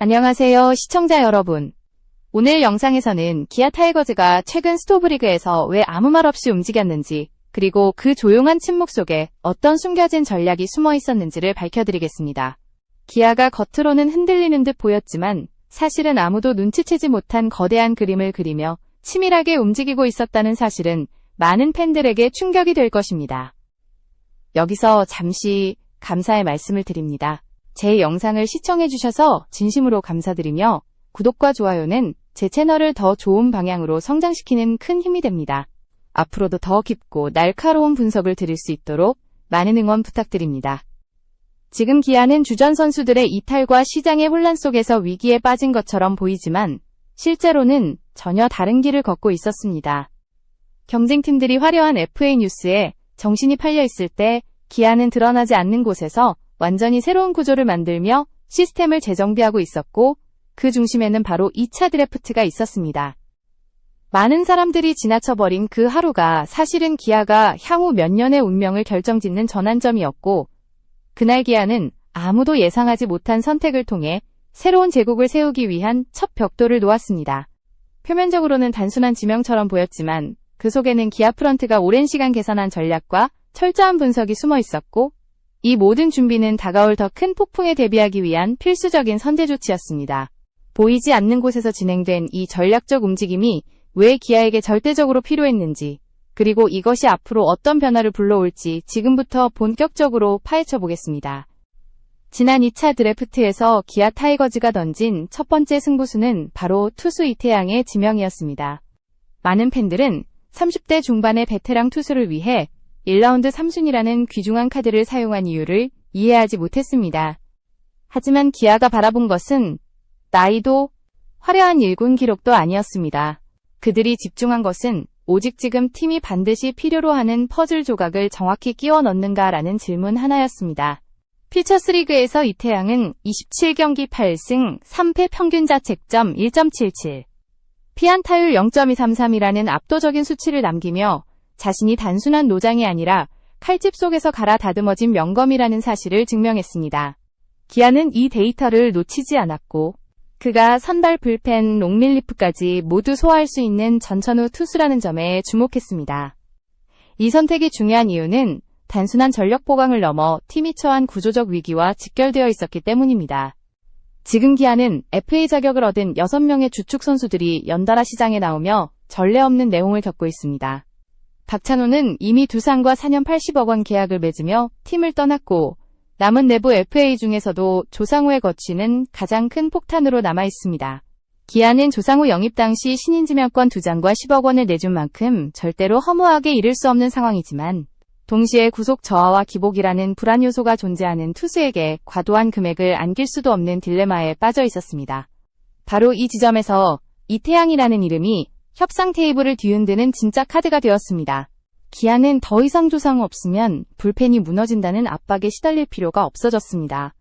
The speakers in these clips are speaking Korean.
안녕하세요, 시청자 여러분. 오늘 영상에서는 기아 타이거즈가 최근 스토브리그에서 왜 아무 말 없이 움직였는지, 그리고 그 조용한 침묵 속에 어떤 숨겨진 전략이 숨어 있었는지를 밝혀드리겠습니다. 기아가 겉으로는 흔들리는 듯 보였지만 사실은 아무도 눈치채지 못한 거대한 그림을 그리며 치밀하게 움직이고 있었다는 사실은 많은 팬들에게 충격이 될 것입니다. 여기서 잠시 감사의 말씀을 드립니다. 제 영상을 시청해주셔서 진심으로 감사드리며 구독과 좋아요는 제 채널을 더 좋은 방향으로 성장시키는 큰 힘이 됩니다. 앞으로도 더 깊고 날카로운 분석을 드릴 수 있도록 많은 응원 부탁드립니다. 지금 기아는 주전 선수들의 이탈과 시장의 혼란 속에서 위기에 빠진 것처럼 보이지만 실제로는 전혀 다른 길을 걷고 있었습니다. 경쟁팀들이 화려한 FA 뉴스에 정신이 팔려 있을 때 기아는 드러나지 않는 곳에서 완전히 새로운 구조를 만들며 시스템을 재정비하고 있었고 그 중심에는 바로 2차 드래프트가 있었습니다. 많은 사람들이 지나쳐버린 그 하루가 사실은 기아가 향후 몇 년의 운명을 결정짓는 전환점이었고 그날 기아는 아무도 예상하지 못한 선택을 통해 새로운 제국을 세우기 위한 첫 벽돌을 놓았습니다. 표면적으로는 단순한 지명처럼 보였지만 그 속에는 기아 프런트가 오랜 시간 계산한 전략과 철저한 분석이 숨어 있었고 이 모든 준비는 다가올 더 큰 폭풍에 대비하기 위한 필수적인 선제 조치였습니다. 보이지 않는 곳에서 진행된 이 전략적 움직임이 왜 기아에게 절대적으로 필요했는지, 그리고 이것이 앞으로 어떤 변화를 불러올지 지금부터 본격적으로 파헤쳐 보겠습니다. 지난 2차 드래프트에서 기아 타이거즈가 던진 첫 번째 승부수는 바로 투수 이태양의 지명이었습니다. 많은 팬들은 30대 중반의 베테랑 투수를 위해 1라운드 3순위라는 귀중한 카드를 사용한 이유를 이해하지 못했습니다. 하지만 기아가 바라본 것은 나이도 화려한 1군 기록도 아니었습니다. 그들이 집중한 것은 오직 지금 팀이 반드시 필요로 하는 퍼즐 조각을 정확히 끼워 넣는가라는 질문 하나였습니다. 피처스 리그에서 이태양은 27경기 8승 3패 평균 자책점 1.77, 피안타율 0.233이라는 압도적인 수치를 남기며 자신이 단순한 노장이 아니라 칼집 속에서 갈아 다듬어진 명검이라는 사실을 증명했습니다. 기아는 이 데이터를 놓치지 않았고 그가 선발 불펜 롱릴리프까지 모두 소화할 수 있는 전천후 투수라는 점에 주목했습니다. 이 선택이 중요한 이유는 단순한 전력 보강을 넘어 팀이 처한 구조적 위기와 직결되어 있었기 때문입니다. 지금 기아는 FA 자격을 얻은 6명의 주축 선수들이 연달아 시장에 나오며 전례 없는 내홍을 겪고 있습니다. 박찬호는 이미 두산과 4년 80억 원 계약을 맺으며 팀을 떠났고 남은 내부 FA 중에서도 조상우의 거취는 가장 큰 폭탄으로 남아 있습니다. 기아는 조상우 영입 당시 신인 지명권 2장과 10억 원을 내준 만큼 절대로 허무하게 잃을 수 없는 상황이지만 동시에 구속 저하와 기복이라는 불안 요소가 존재하는 투수에게 과도한 금액을 안길 수도 없는 딜레마에 빠져 있었습니다. 바로 이 지점에서 이태양이라는 이름이 협상 테이블을 뒤흔드는 진짜 카드가 되었습니다. 기아는 더 이상 조상우 없으면 불펜이 무너진다는 압박에 시달릴 필요가 없어졌습니다.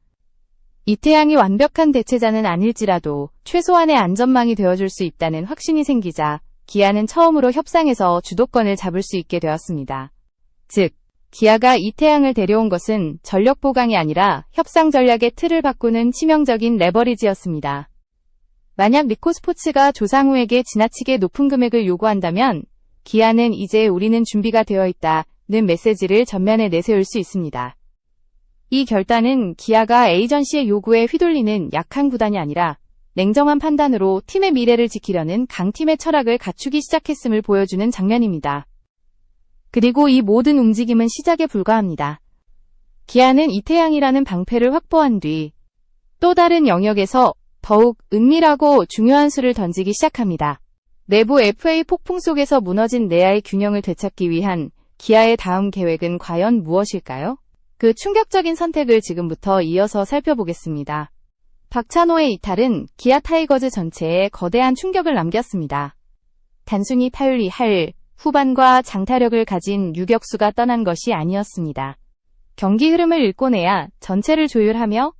이태양이 완벽한 대체자는 아닐지라도 최소한의 안전망이 되어줄 수 있다는 확신이 생기자 기아는 처음으로 협상에서 주도권을 잡을 수 있게 되었습니다. 즉, 기아가 이태양을 데려온 것은 전력 보강이 아니라 협상 전략의 틀을 바꾸는 치명적인 레버리지였습니다. 만약 리코 스포츠가 조상우에게 지나치게 높은 금액을 요구한다면 기아는 이제 우리는 준비가 되어 있다는 메시지를 전면에 내세울 수 있습니다. 이 결단은 기아가 에이전시의 요구에 휘둘리는 약한 구단이 아니라 냉정한 판단으로 팀의 미래를 지키려는 강팀의 철학을 갖추기 시작했음을 보여주는 장면입니다. 그리고 이 모든 움직임은 시작에 불과합니다. 기아는 이태양이라는 방패를 확보한 뒤 또 다른 영역에서 더욱 은밀하고 중요한 수를 던지기 시작합니다. 내부 FA 폭풍 속에서 무너진 내야의 균형을 되찾기 위한 기아의 다음 계획은 과연 무엇일까요? 그 충격적인 선택을 지금부터 이어서 살펴보겠습니다. 박찬호의 이탈은 기아 타이거즈 전체에 거대한 충격을 남겼습니다. 단순히 타율이 후반과 장타력을 가진 유격수가 떠난 것이 아니었습니다. 경기 흐름을 읽고내야 전체를 조율하며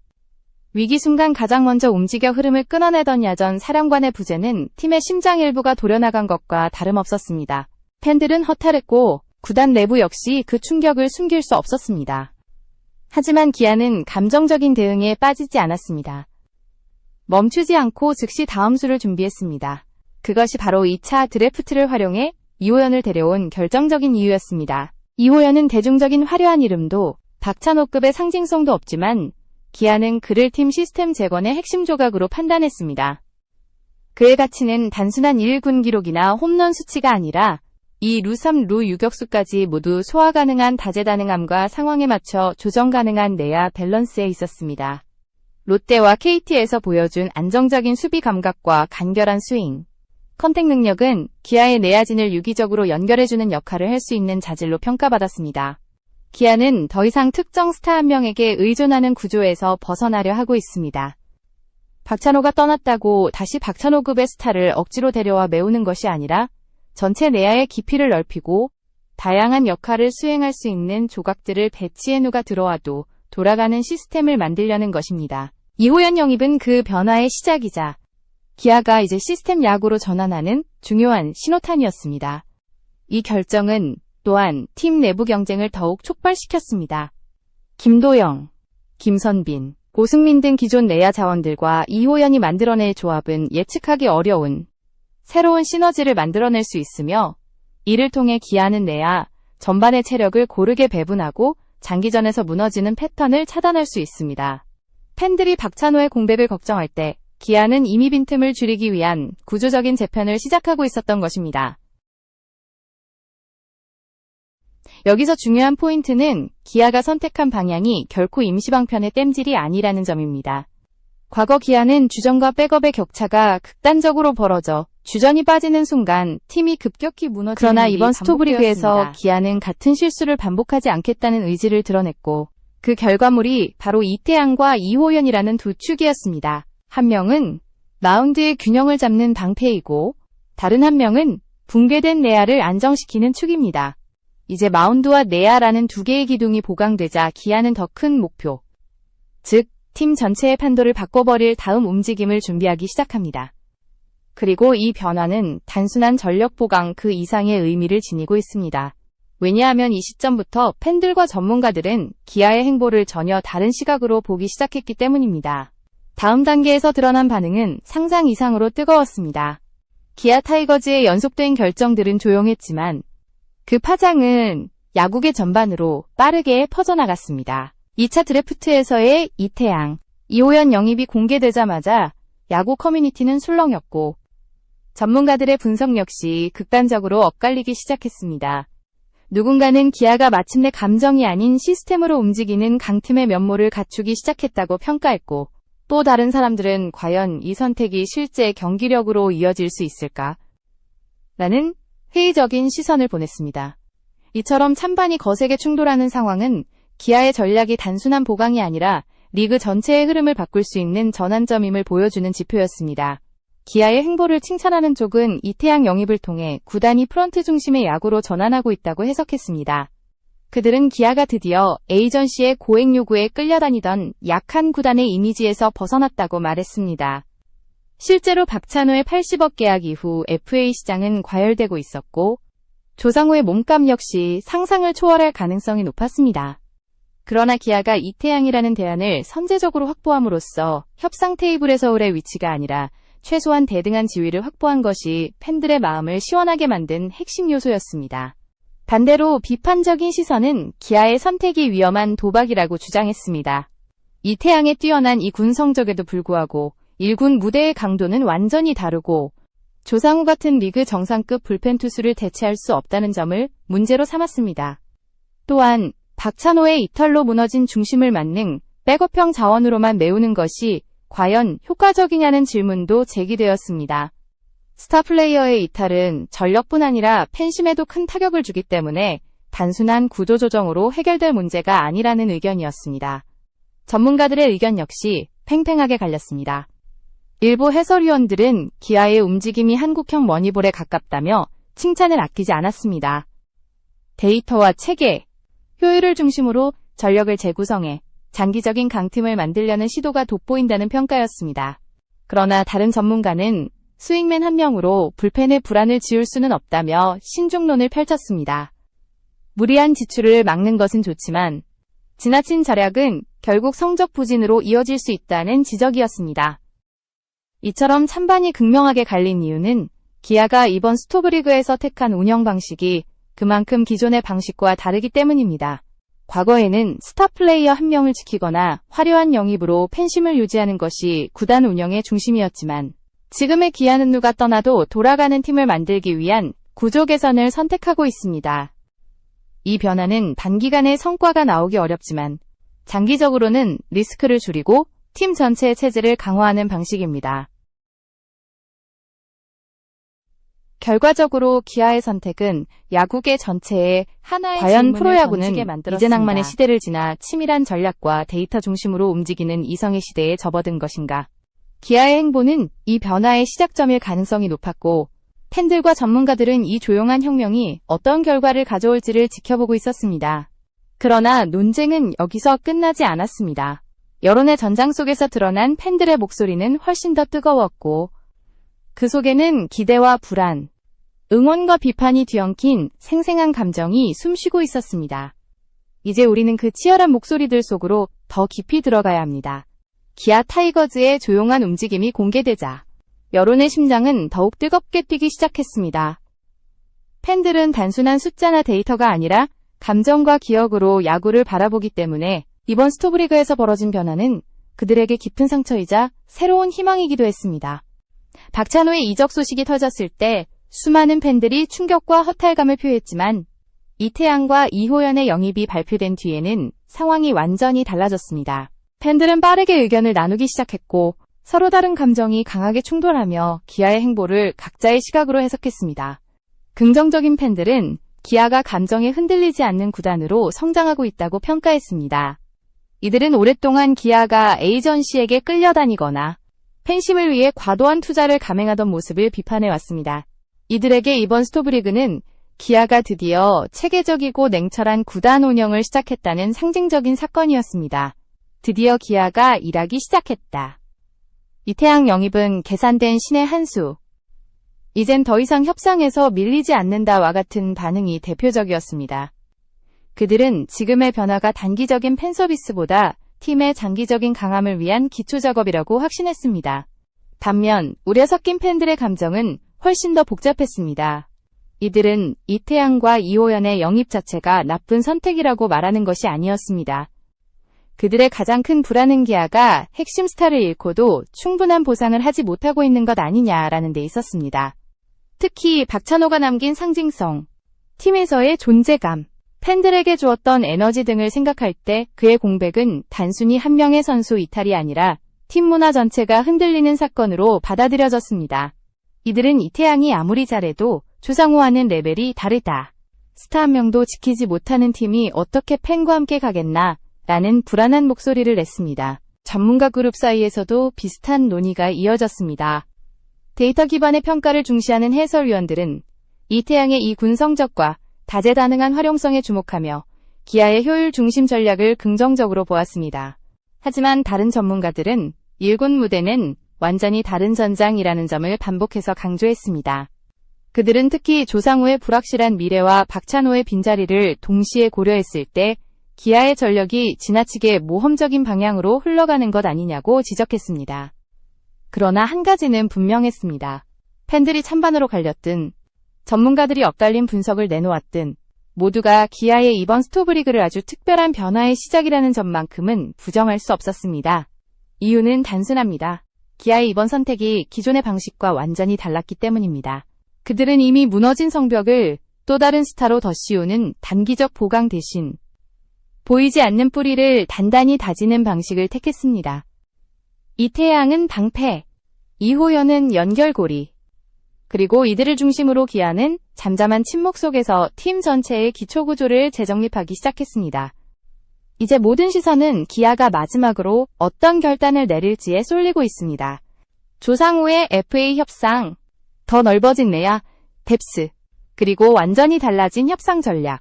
위기 순간 가장 먼저 움직여 흐름을 끊어내던 야전 사령관의 부재는 팀의 심장 일부가 도려나간 것과 다름없었습니다. 팬들은 허탈했고 구단 내부 역시 그 충격을 숨길 수 없었습니다. 하지만 기아는 감정적인 대응에 빠지지 않았습니다. 멈추지 않고 즉시 다음 수를 준비했습니다. 그것이 바로 2차 드래프트를 활용해 이호연을 데려온 결정적인 이유였습니다. 이호연은 대중적인 화려한 이름도 박찬호급의 상징성도 없지만 기아는 그를 팀 시스템 재건의 핵심 조각으로 판단했습니다. 그의 가치는 단순한 1군 기록이나 홈런 수치가 아니라 2루 3루 유격수까지 모두 소화 가능한 다재다능함과 상황에 맞춰 조정 가능한 내야 밸런스에 있었습니다. 롯데와 KT에서 보여준 안정적인 수비 감각과 간결한 스윙, 컨택 능력은 기아의 내야진을 유기적으로 연결해주는 역할을 할 수 있는 자질로 평가받았습니다. 기아는 더 이상 특정 스타 한 명에게 의존하는 구조에서 벗어나려 하고 있습니다. 박찬호가 떠났다고 다시 박찬호급의 스타를 억지로 데려와 메우는 것이 아니라 전체 내야의 깊이를 넓히고 다양한 역할을 수행할 수 있는 조각들을 배치해 누가 들어와도 돌아가는 시스템을 만들려는 것입니다. 이호연 영입은 그 변화의 시작이자 기아가 이제 시스템 야구로 전환하는 중요한 신호탄이었습니다. 이 결정은 또한 팀 내부 경쟁을 더욱 촉발시켰습니다. 김도영, 김선빈, 고승민 등 기존 내야 자원들과 이호연이 만들어낼 조합은 예측하기 어려운 새로운 시너지를 만들어낼 수 있으며 이를 통해 기아는 내야 전반의 체력을 고르게 배분하고 장기전에서 무너지는 패턴을 차단할 수 있습니다. 팬들이 박찬호의 공백을 걱정할 때 기아는 이미 빈틈을 줄이기 위한 구조적인 재편을 시작하고 있었던 것입니다. 여기서 중요한 포인트는 기아가 선택한 방향이 결코 임시방편의 땜질이 아니라는 점입니다. 과거 기아는 주전과 백업의 격차가 극단적으로 벌어져 주전이 빠지는 순간 팀이 급격히 무너지는 그러나 이번 스토브리그에서 기아는 같은 실수를 반복하지 않겠다는 의지를 드러냈고 그 결과물이 바로 이태양과 이호연이라는 두 축이었습니다. 한 명은 마운드의 균형을 잡는 방패이고 다른 한 명은 붕괴된 내야를 안정시키는 축입니다. 이제 마운드와 내야라는 두 개의 기둥이 보강되자 기아는 더 큰 목표, 즉 팀 전체의 판도를 바꿔버릴 다음 움직임을 준비하기 시작합니다. 그리고 이 변화는 단순한 전력 보강 그 이상의 의미를 지니고 있습니다. 왜냐하면 이 시점부터 팬들과 전문가들은 기아의 행보를 전혀 다른 시각으로 보기 시작했기 때문입니다. 다음 단계에서 드러난 반응은 상상 이상으로 뜨거웠습니다. 기아 타이거즈의 연속된 결정들은 조용했지만 그 파장은 야구계 전반으로 빠르게 퍼져나갔습니다. 2차 드래프트에서의 이태양, 이호연 영입이 공개되자마자 야구 커뮤니티는 술렁였고 전문가들의 분석 역시 극단적으로 엇갈리기 시작했습니다. 누군가는 기아가 마침내 감정이 아닌 시스템으로 움직이는 강팀의 면모를 갖추기 시작했다고 평가했고 또 다른 사람들은 과연 이 선택이 실제 경기력으로 이어질 수 있을까? 라는 회의적인 시선을 보냈습니다. 이처럼 찬반이 거세게 충돌하는 상황은 기아의 전략이 단순한 보강이 아니라 리그 전체의 흐름을 바꿀 수 있는 전환점임을 보여주는 지표였습니다. 기아의 행보를 칭찬하는 쪽은 이태양 영입을 통해 구단이 프런트 중심의 야구로 전환하고 있다고 해석했습니다. 그들은 기아가 드디어 에이전시의 고액 요구에 끌려다니던 약한 구단의 이미지에서 벗어났다고 말했습니다. 실제로 박찬호의 80억 계약 이후 FA 시장은 과열되고 있었고 조상우의 몸값 역시 상상을 초월할 가능성이 높았습니다. 그러나 기아가 이태양이라는 대안을 선제적으로 확보함으로써 협상 테이블에서 오래 위치가 아니라 최소한 대등한 지위를 확보한 것이 팬들의 마음을 시원하게 만든 핵심 요소였습니다. 반대로 비판적인 시선은 기아의 선택이 위험한 도박이라고 주장했습니다. 이태양의 뛰어난 2군 성적에도 불구하고 1군 무대의 강도는 완전히 다르고 조상우 같은 리그 정상급 불펜 투수를 대체할 수 없다는 점을 문제로 삼았습니다. 또한 박찬호의 이탈로 무너진 중심을 맞는 백업형 자원으로만 메우는 것이 과연 효과적이냐는 질문도 제기되었습니다. 스타 플레이어의 이탈은 전력뿐 아니라 팬심에도 큰 타격을 주기 때문에 단순한 구조조정으로 해결될 문제가 아니라는 의견이었습니다. 전문가들의 의견 역시 팽팽하게 갈렸습니다. 일부 해설위원들은 기아의 움직임이 한국형 머니볼에 가깝다며 칭찬을 아끼지 않았습니다. 데이터와 체계, 효율을 중심으로 전력을 재구성해 장기적인 강팀을 만들려는 시도가 돋보인다는 평가였습니다. 그러나 다른 전문가는 스윙맨 한 명으로 불펜의 불안을 지울 수는 없다며 신중론을 펼쳤습니다. 무리한 지출을 막는 것은 좋지만 지나친 절약은 결국 성적 부진으로 이어질 수 있다는 지적이었습니다. 이처럼 찬반이 극명하게 갈린 이유는 기아가 이번 스토브리그에서 택한 운영 방식이 그만큼 기존의 방식과 다르기 때문입니다. 과거에는 스타 플레이어 한 명을 지키거나 화려한 영입으로 팬심을 유지하는 것이 구단 운영의 중심이었지만 지금의 기아는 누가 떠나도 돌아가는 팀을 만들기 위한 구조 개선을 선택하고 있습니다. 이 변화는 단기간에 성과가 나오기 어렵지만 장기적으로는 리스크를 줄이고 팀 전체의 체질을 강화하는 방식입니다. 결과적으로 기아의 선택은 야구계 전체에 하나의 과연 프로야구는 이제 낭만의 시대를 지나 치밀한 전략과 데이터 중심으로 움직이는 이성의 시대에 접어든 것인가? 기아의 행보는 이 변화의 시작점일 가능성이 높았고 팬들과 전문가들은 이 조용한 혁명이 어떤 결과를 가져올지를 지켜보고 있었습니다. 그러나 논쟁은 여기서 끝나지 않았습니다. 여론의 전장 속에서 드러난 팬들의 목소리는 훨씬 더 뜨거웠고 그 속에는 기대와 불안, 응원과 비판이 뒤엉킨 생생한 감정이 숨쉬고 있었습니다. 이제 우리는 그 치열한 목소리들 속으로 더 깊이 들어가야 합니다. 기아 타이거즈의 조용한 움직임이 공개되자 여론의 심장은 더욱 뜨겁게 뛰기 시작했습니다. 팬들은 단순한 숫자나 데이터가 아니라 감정과 기억으로 야구를 바라보기 때문에 이번 스토브리그에서 벌어진 변화는 그들에게 깊은 상처이자 새로운 희망이기도 했습니다. 박찬호의 이적 소식이 터졌을 때 수많은 팬들이 충격과 허탈감을 표했지만 이태양과 이호연의 영입이 발표된 뒤에는 상황이 완전히 달라졌습니다. 팬들은 빠르게 의견을 나누기 시작했고 서로 다른 감정이 강하게 충돌하며 기아의 행보를 각자의 시각으로 해석했습니다. 긍정적인 팬들은 기아가 감정에 흔들리지 않는 구단으로 성장하고 있다고 평가했습니다. 이들은 오랫동안 기아가 에이전시에게 끌려다니거나 팬심을 위해 과도한 투자를 감행하던 모습을 비판해왔습니다. 이들에게 이번 스토브리그는 기아가 드디어 체계적이고 냉철한 구단 운영을 시작했다는 상징적인 사건이었습니다. 드디어 기아가 일하기 시작했다. 이태양 영입은 계산된 신의 한 수. 이젠 더 이상 협상에서 밀리지 않는다와 같은 반응이 대표적이었습니다. 그들은 지금의 변화가 단기적인 팬 서비스보다 팀의 장기적인 강함을 위한 기초 작업이라고 확신했습니다. 반면 우려 섞인 팬들의 감정은 훨씬 더 복잡했습니다. 이들은 이태양과 이호연의 영입 자체가 나쁜 선택이라고 말하는 것이 아니었습니다. 그들의 가장 큰 불안은 기아가 핵심 스타를 잃고도 충분한 보상을 하지 못하고 있는 것 아니냐라는 데 있었습니다. 특히 박찬호가 남긴 상징성, 팀에서의 존재감, 팬들에게 주었던 에너지 등을 생각할 때 그의 공백은 단순히 한 명의 선수 이탈이 아니라 팀 문화 전체가 흔들리는 사건으로 받아들여졌습니다. 이들은 이태양이 아무리 잘해도 조상우와는 레벨이 다르다. 스타 한 명도 지키지 못하는 팀이 어떻게 팬과 함께 가겠나? 라는 불안한 목소리를 냈습니다. 전문가 그룹 사이에서도 비슷한 논의가 이어졌습니다. 데이터 기반의 평가를 중시하는 해설위원들은 이태양의 이 군 성적과 다재다능한 활용성에 주목하며 기아의 효율 중심 전략을 긍정적으로 보았습니다. 하지만 다른 전문가들은 1군 무대는 완전히 다른 전장이라는 점을 반복해서 강조했습니다. 그들은 특히 조상우의 불확실한 미래와 박찬호의 빈자리를 동시에 고려했을 때 기아의 전력이 지나치게 모험적인 방향으로 흘러가는 것 아니냐고 지적했습니다. 그러나 한 가지는 분명했습니다. 팬들이 찬반으로 갈렸든 전문가들이 엇갈린 분석을 내놓았든 모두가 기아의 이번 스토브리그를 아주 특별한 변화의 시작이라는 점만큼은 부정할 수 없었습니다. 이유는 단순합니다. 기아의 이번 선택이 기존의 방식과 완전히 달랐기 때문입니다. 그들은 이미 무너진 성벽을 또 다른 스타로 더 씌우는 단기적 보강 대신 보이지 않는 뿌리를 단단히 다지는 방식을 택했습니다. 이태양은 방패, 이호연은 연결고리, 그리고 이들을 중심으로 기아는 잠잠한 침묵 속에서 팀 전체의 기초구조를 재정립하기 시작했습니다. 이제 모든 시선은 기아가 마지막으로 어떤 결단을 내릴지에 쏠리고 있습니다. 조상우의 FA 협상, 더 넓어진 내야, 뎁스, 그리고 완전히 달라진 협상 전략.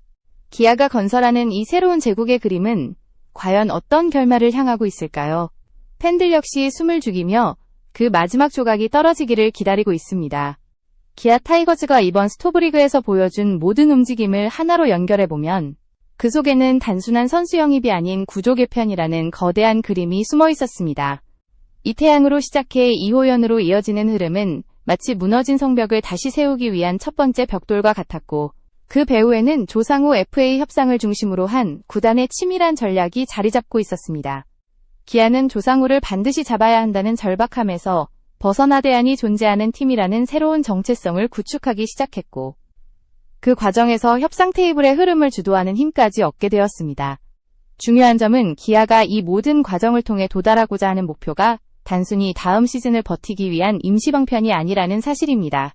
기아가 건설하는 이 새로운 제국의 그림은 과연 어떤 결말을 향하고 있을까요? 팬들 역시 숨을 죽이며 그 마지막 조각이 떨어지기를 기다리고 있습니다. 기아 타이거즈가 이번 스토브리그에서 보여준 모든 움직임을 하나로 연결해보면 그 속에는 단순한 선수 영입이 아닌 구조 개편이라는 거대한 그림이 숨어 있었습니다. 이태양으로 시작해 이호연으로 이어지는 흐름은 마치 무너진 성벽을 다시 세우기 위한 첫 번째 벽돌과 같았고, 그 배후에는 조상우 FA 협상을 중심으로 한 구단의 치밀한 전략이 자리 잡고 있었습니다. 기아는 조상우를 반드시 잡아야 한다는 절박함에서 벗어나 대안이 존재하는 팀이라는 새로운 정체성을 구축하기 시작했고, 그 과정에서 협상 테이블의 흐름을 주도하는 힘까지 얻게 되었습니다. 중요한 점은 기아가 이 모든 과정을 통해 도달하고자 하는 목표가 단순히 다음 시즌을 버티기 위한 임시 방편이 아니라는 사실입니다.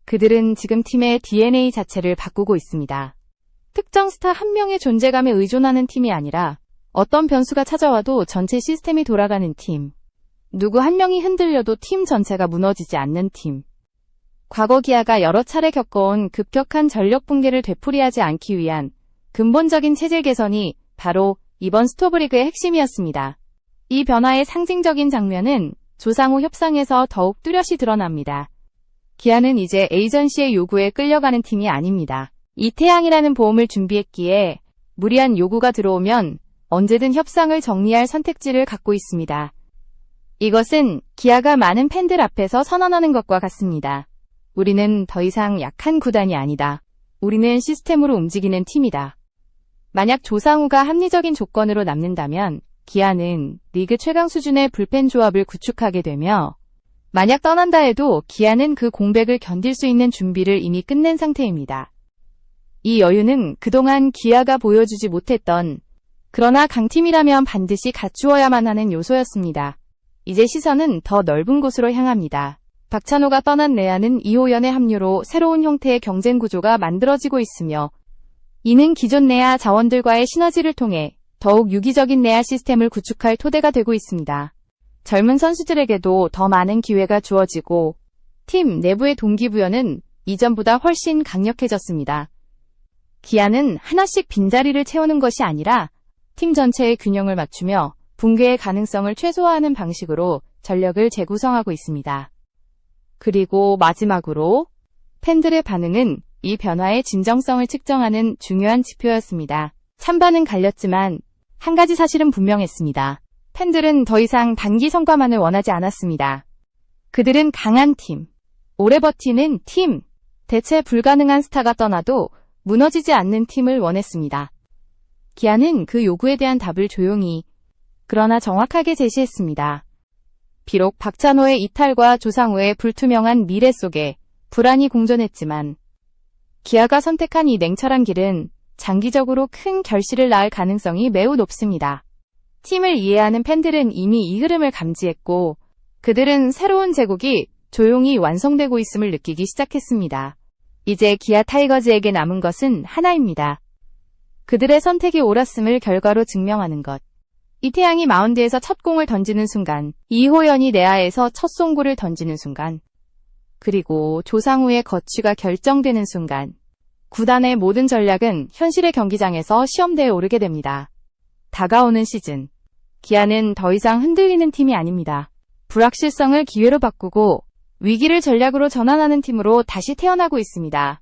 그들은 지금 팀의 DNA 자체를 바꾸고 있습니다. 특정 스타 한 명의 존재감에 의존하는 팀이 아니라 어떤 변수가 찾아와도 전체 시스템이 돌아가는 팀. 누구 한 명이 흔들려도 팀 전체가 무너지지 않는 팀. 과거 기아가 여러 차례 겪어온 급격한 전력 붕괴를 되풀이하지 않기 위한 근본적인 체질 개선이 바로 이번 스토브리그의 핵심이었습니다. 이 변화의 상징적인 장면은 조상우 협상에서 더욱 뚜렷이 드러납니다. 기아는 이제 에이전시의 요구에 끌려가는 팀이 아닙니다. 이태양이라는 보험을 준비했기에 무리한 요구가 들어오면 언제든 협상을 정리할 선택지를 갖고 있습니다. 이것은 기아가 많은 팬들 앞에서 선언하는 것과 같습니다. 우리는 더 이상 약한 구단이 아니다. 우리는 시스템으로 움직이는 팀이다. 만약 조상우가 합리적인 조건으로 남는다면 기아는 리그 최강 수준의 불펜 조합을 구축하게 되며, 만약 떠난다 해도 기아는 그 공백을 견딜 수 있는 준비를 이미 끝낸 상태입니다. 이 여유는 그동안 기아가 보여주지 못했던, 그러나 강팀이라면 반드시 갖추어야만 하는 요소였습니다. 이제 시선은 더 넓은 곳으로 향합니다. 박찬호가 떠난 내야는 이호연의 합류로 새로운 형태의 경쟁 구조가 만들어지고 있으며, 이는 기존 내야 자원들과의 시너지를 통해 더욱 유기적인 내야 시스템을 구축할 토대가 되고 있습니다. 젊은 선수들에게도 더 많은 기회가 주어지고, 팀 내부의 동기부여는 이전보다 훨씬 강력해졌습니다. 기아는 하나씩 빈자리를 채우는 것이 아니라 팀 전체의 균형을 맞추며 붕괴의 가능성을 최소화하는 방식으로 전력을 재구성하고 있습니다. 그리고 마지막으로 팬들의 반응은 이 변화의 진정성을 측정하는 중요한 지표였습니다. 찬반은 갈렸지만 한 가지 사실은 분명했습니다. 팬들은 더 이상 단기 성과만을 원하지 않았습니다. 그들은 강한 팀, 오래 버티는 팀, 대체 불가능한 스타가 떠나도 무너지지 않는 팀을 원했습니다. 기아는 그 요구에 대한 답을 조용히, 그러나 정확하게 제시했습니다. 비록 박찬호의 이탈과 조상우의 불투명한 미래 속에 불안이 공존했지만, 기아가 선택한 이 냉철한 길은 장기적으로 큰 결실을 낳을 가능성이 매우 높습니다. 팀을 이해하는 팬들은 이미 이 흐름을 감지했고, 그들은 새로운 제국이 조용히 완성되고 있음을 느끼기 시작했습니다. 이제 기아 타이거즈에게 남은 것은 하나입니다. 그들의 선택이 옳았음을 결과로 증명하는 것. 이태양이 마운드에서 첫 공을 던지는 순간, 이호연이 내야에서 첫 송구를 던지는 순간, 그리고 조상우의 거취가 결정되는 순간, 구단의 모든 전략은 현실의 경기장에서 시험대에 오르게 됩니다. 다가오는 시즌, 기아는 더 이상 흔들리는 팀이 아닙니다. 불확실성을 기회로 바꾸고 위기를 전략으로 전환하는 팀으로 다시 태어나고 있습니다.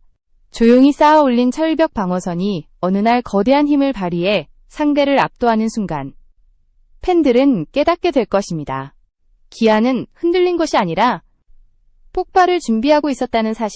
조용히 쌓아 올린 철벽 방어선이 어느 날 거대한 힘을 발휘해 상대를 압도하는 순간, 팬들은 깨닫게 될 것입니다. 기아는 흔들린 것이 아니라 폭발을 준비하고 있었다는 사실.